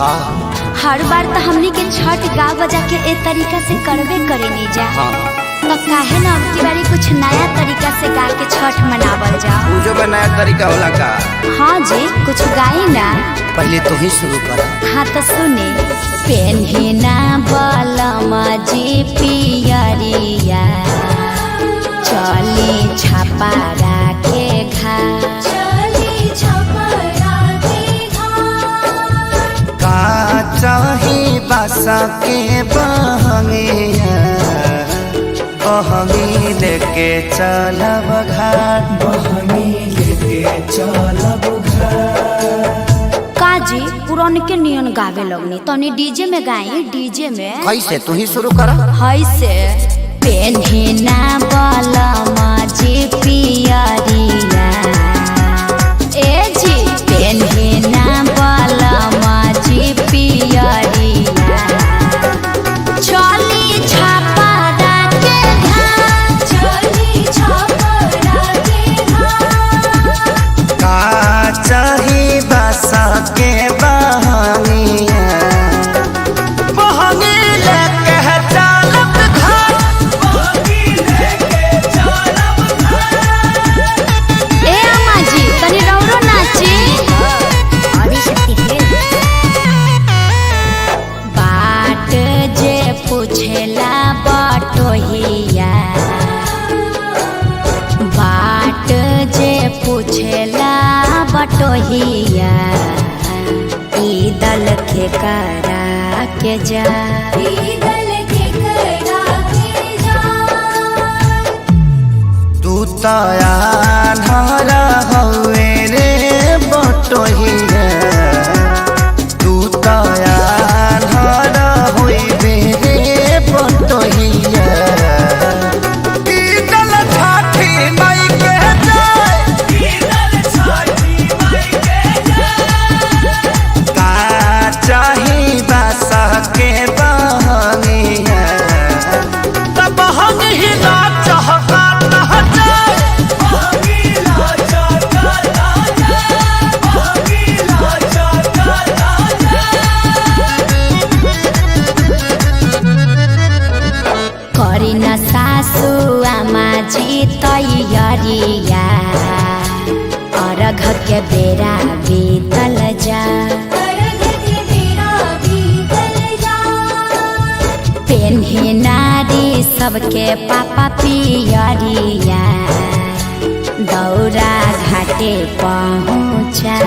का हर बार तो हमनी के छठ गा बजा के ए तरीका से करबे करे नहीं जा। हाँ। तो काहे ना अब की बारी कुछ नया तरीका से गा के छठ मनावल जा। पूजो का नया तरीका होला का? हाँ जी, कुछ गाई ना। पहले तो ही शुरू कर। हाँ तो सुने। पेन्हिना बलमा जी पियरिया, चली छपारा के घाट, का चाही बासा के बहंगिया, बहंगी लेके चलब घाट, बहंगी लेके चलब घाट। काजी पुरान के नियन गावे लगनी, तनी डीजे में गाई। डीजे में कैसे? तू ही शुरू कर। हाय से पेन्हिना बलमा जी पियरिया, ए जी पेन्हिना बलमा जी पियरिया, चली छपारा के घाट, चली छपारा के घाट। का चाही बासा के बहंगिया, बहंगी लेके चलब घाट, बहंगी लेके चलब घाट। ए अम्मा जी तनी रौरो नाची। बाट जे पूछेला बटोहिया, बाट जे पूछेला बटोहिया, ई दल के करा के जा, ई दल के करा के जा। तू तया धरा हवे रे बटोहिया, तू तया धरा होइबे रे बटोहिया। ई दल छठी माई के जाय, ई दल छठी माई के जाय। का चाही बासा के बहंगिया, तब हम ही ना चाहता ना जाए, बहंगी ना चाहता ना जाए, बहंगी ना चाहता ना जाए। करी न सासु आमा जी तैयारिया, अर्घ के बेरा बीतल जा, पेन्ही नारी सबके पापा पियरिया, दौरा घाटे पहुँचा,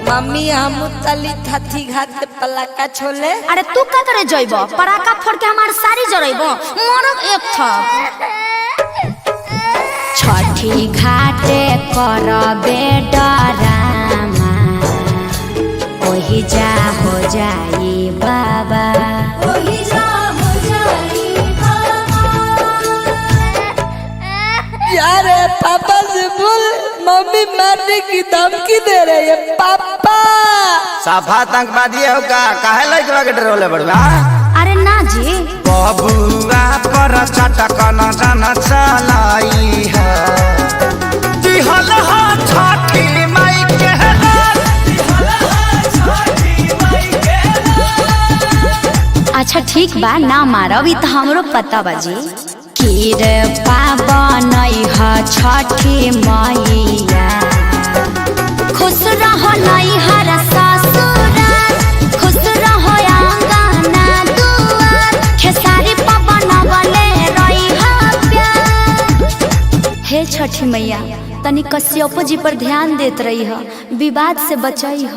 मम्मी हम तली थथी घाट पलाका छोले। अरे तू का करे जइबो? पराका फोड़ के हमार सारी जरइबो, मरब एक था। छठी घाटे करबे डरामा, ओही जा हो जाई बाबा, ओही जा हो जाई बाबा। यार पापा से बोल, मम्मी मारने की धमकी दे रही है। पापा साफा आतंकवादी हो का? काहे लइकवा के डरोले बड़वा? अरे ना जी, बबुआ पर चटक न जान चलाई है, दिहल हा छठी माई के रात, दिहल हा छठी माई के रात। अच्छा ठीक बा, ना मारब, ई तो हमरो पता बाजी। कीर पावन ह छठी मैया, खुश रहो नैहर ससुराल, खुश रहो आंगना दुआर, खेसारी पवन बले रही प्यार। हे छठी मैया, तनी कश्यप जी पर ध्यान देत रही ह, विवाद से बचई ह।